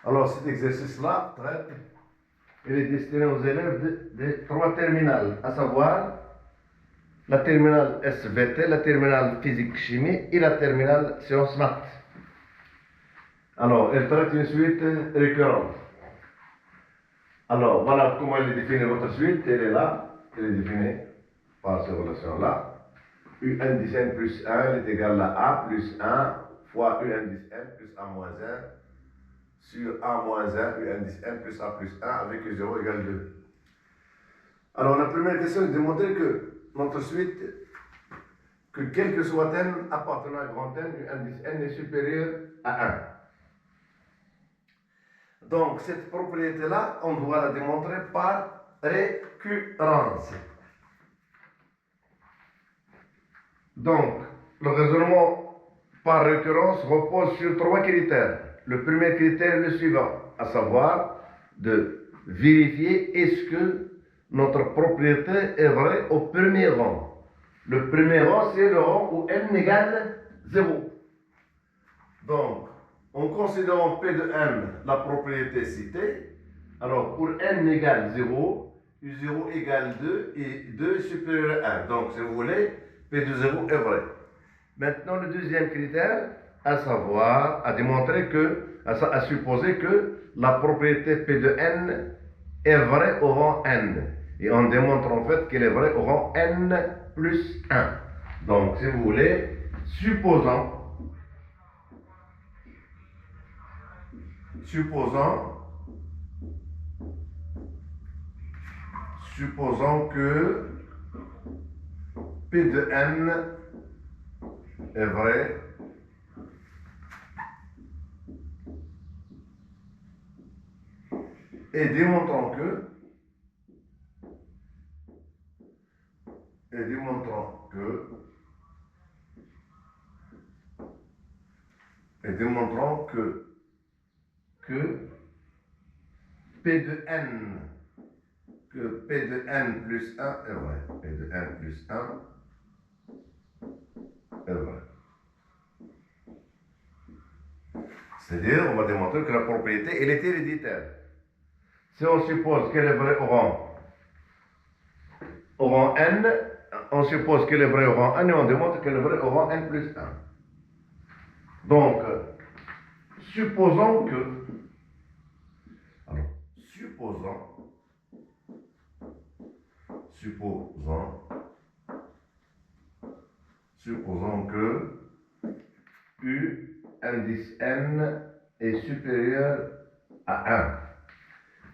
Alors cet exercice-là traite, il est destiné aux élèves des trois terminales, à savoir la terminale SVT, la terminale physique-chimie et la terminale sciences maths. Alors, elle traite une suite récurrente. Alors, voilà comment elle est définie votre suite. Elle est là, elle est définie par ces relations-là. U indice n plus 1 est égal à A plus 1 fois U indice n plus A moins 1 sur A moins 1, U indice n plus A plus 1 avec U0 égale 2. Alors, la première question est de démontrer que notre suite, que quel que soit n appartenant à grand n, U indice n est supérieur à 1. Donc, cette propriété-là, on doit la démontrer par récurrence. Donc, le raisonnement par récurrence repose sur trois critères. Le premier critère est le suivant, à savoir de vérifier est-ce que notre propriété est vraie au premier rang. Le premier rang, c'est le rang où n égale 0. Donc, en considérant P de n la propriété citée, alors pour n égale 0, U0 égale 2 et 2 est supérieur à 1. Donc, si vous voulez, P de 0 est vrai. Maintenant, le deuxième critère, à savoir, à démontrer que, à supposer que la propriété P de n est vraie au rang n. Et on démontre en fait qu'elle est vraie au rang n plus 1. Donc, si vous voulez, supposons que P de n est vrai et démontrons que P de n plus 1 est vrai. P de n plus 1 est vrai. C'est-à-dire, on va démontrer que la propriété, elle est héréditaire. Si on suppose qu'elle est vraie au rang n, on suppose qu'elle est vraie au rang n et on démontre qu'elle est vraie au rang n plus 1. Donc, supposons que U indice n est supérieur à 1.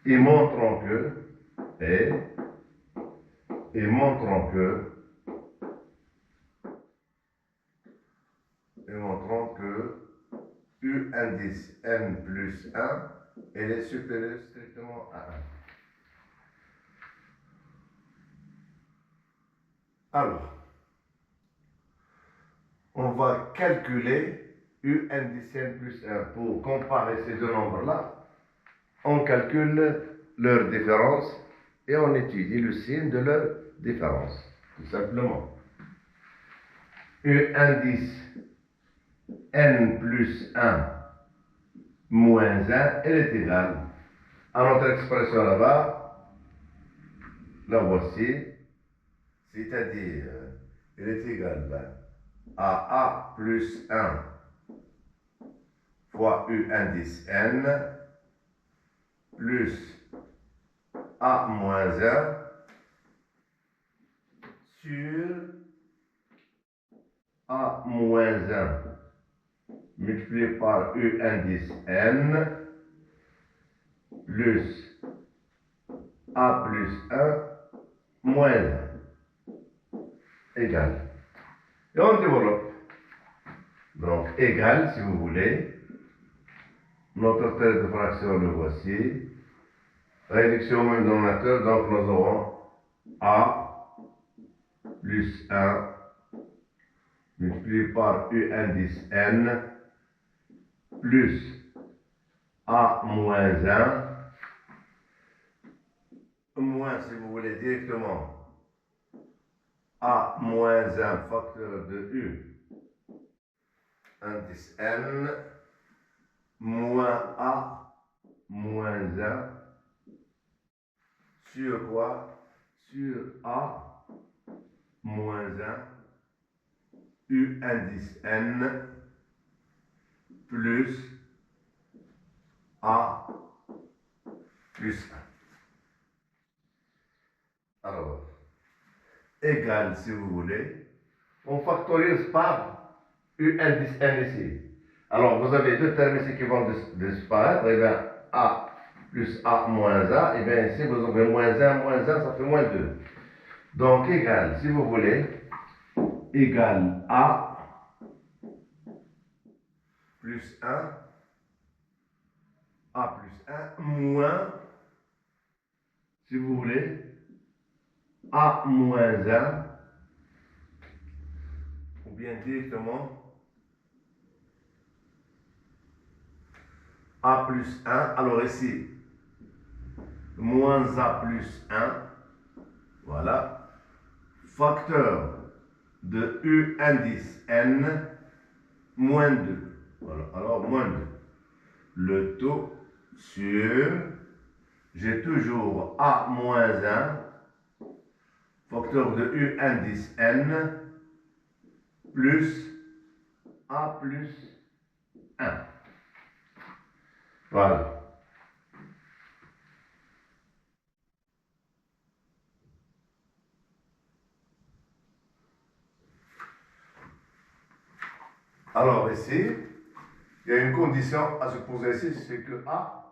Et montrons que U indice n plus 1 elle est supérieure strictement à 1. Alors, on va calculer U indice n plus 1 pour comparer ces deux nombres-là. On calcule leur différence et on étudie le signe de leur différence, tout simplement. U indice n plus 1 moins 1, elle est égale à notre expression là-bas, la voici, c'est-à-dire, elle est égale à A plus 1 fois U indice n plus A moins 1 sur A moins 1 multiplié par U indice n plus A plus 1 moins 1 égale. Et on développe. Donc, égal, si vous voulez. Notre trait de fraction, le voici. Réduction au même dénominateur, donc nous aurons A plus 1 multiplié par U indice n plus A moins 1 moins, si vous voulez, directement A moins 1 facteur de U indice n moins A moins 1 sur quoi? Sur A moins 1 U indice N plus A plus 1. Alors, égal, si vous voulez, on factorise par U indice N ici. Alors, vous avez deux termes ici qui vont disparaître. Et bien, A plus A moins A. Et bien, ici, vous avez moins 1, ça fait moins 2. Donc, égal, si vous voulez, égal A plus 1, A plus 1, moins, si vous voulez, A moins 1, ou bien directement A plus 1. Alors ici, moins A plus 1, voilà, facteur de U indice N, moins 2. Voilà, alors moins 2. Le taux sur, j'ai toujours A moins 1, facteur de U indice N, plus A plus 1. Voilà. Alors ici, il y a une condition à se poser ici, c'est que A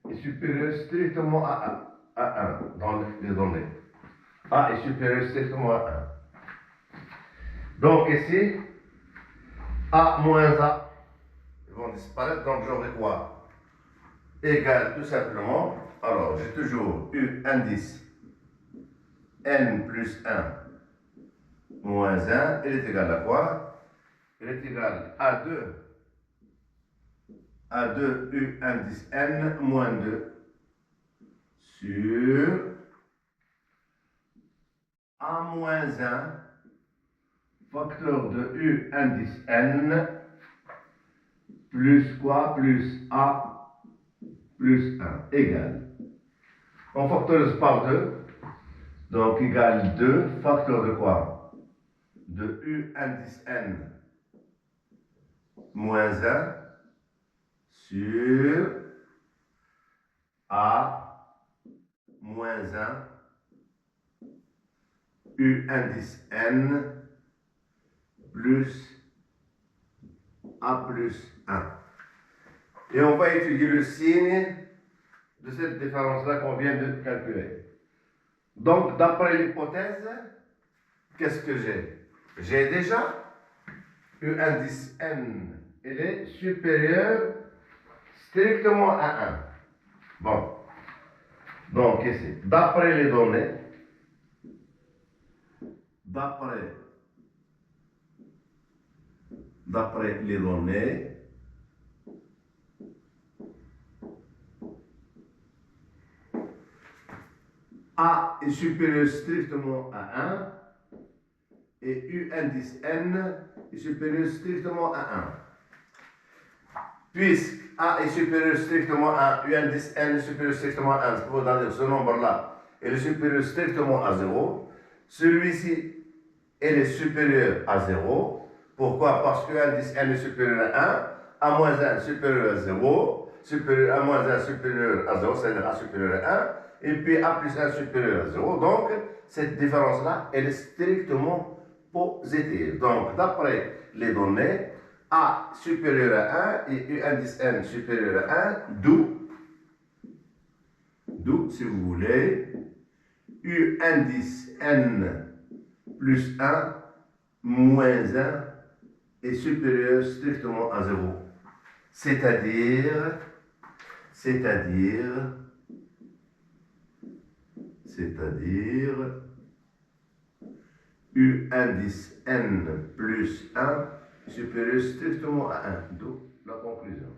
est supérieur strictement à 1 dans les données. A est supérieur strictement à 1. Donc ici, A moins A, ils vont disparaître, donc j'aurai quoi? Égal tout simplement, alors j'ai toujours U indice N plus 1 moins 1, il est égal à quoi? Il est égal à 2 U indice N moins 2 sur A moins 1 facteur de U indice N plus quoi? Plus A plus 1 égal. On factorise par 2, donc égal 2 facteur de quoi? De U indice N moins 1 sur A moins 1 U indice N plus A plus 1. Et on va étudier le signe de cette différence-là qu'on vient de calculer. Donc, d'après l'hypothèse, qu'est-ce que j'ai? J'ai déjà U indice N, il est supérieur strictement à 1. Bon. Donc, ici, d'après les données, d'après les données, A est supérieur strictement à 1 et U indice N est supérieur strictement à 1. Puisque A est supérieur strictement à 1, U indice N est supérieur strictement à 1, c'est-à-dire ce nombre-là est supérieur strictement à 0, celui-ci elle est supérieur à 0. Pourquoi? Parce que U indice N est supérieur à 1, A moins 1 supérieur à 0, supérieur à moins 1 supérieur à 0, c'est-à-dire A supérieur à 1, et puis A plus 1 supérieur à 0. Donc, cette différence-là, elle est strictement positive. Donc, d'après les données, A supérieur à 1 et U indice N supérieur à 1, d'où, si vous voulez, U indice N plus 1 moins 1 est supérieur strictement à 0. C'est-à-dire U indice N plus 1 supérieur strictement à 1. D'où la conclusion.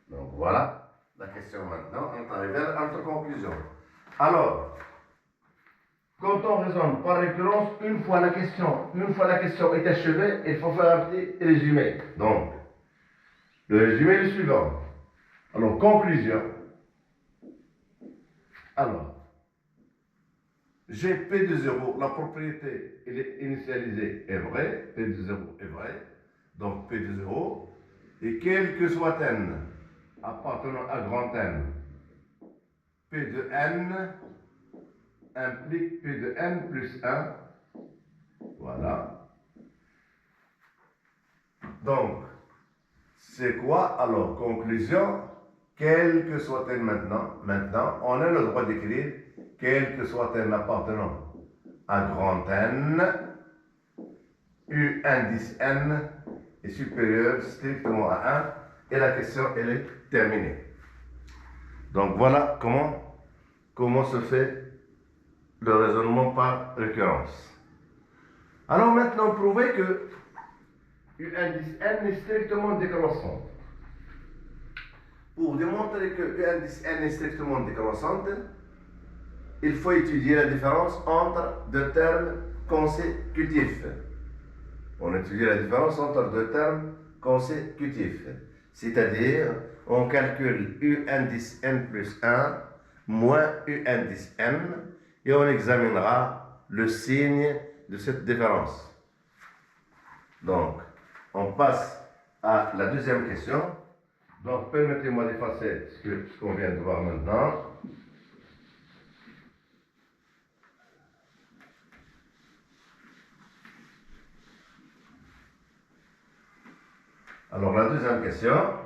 Donc voilà la question maintenant. On est arrivé à notre conclusion. Alors, quand on raisonne par récurrence, une fois la question est achevée, il faut faire un petit résumé. Donc, le résumé est le suivant. Alors, conclusion. Alors, j'ai P de 0, la propriété elle est initialisée est vraie, P de 0 est vrai, donc P de 0, et quel que soit n appartenant à grand N, P de n implique P de n plus 1, voilà. Donc, c'est quoi alors? Conclusion, quel que soit n maintenant, on a le droit d'écrire quel que soit n appartenant à grand N, U indice n est supérieur strictement à 1 et la question elle est terminée. Donc voilà comment se fait le raisonnement par récurrence. Alors maintenant, prouvez que U indice n est strictement décroissante. Pour démontrer que U indice n est strictement décroissante, il faut étudier la différence entre deux termes consécutifs. On étudie la différence entre deux termes consécutifs. C'est-à-dire, on calcule U indice n plus 1 moins U indice n et on examinera le signe de cette différence. Donc, on passe à la deuxième question. Donc, permettez-moi d'effacer ce qu'on vient de voir maintenant. Alors, la deuxième question.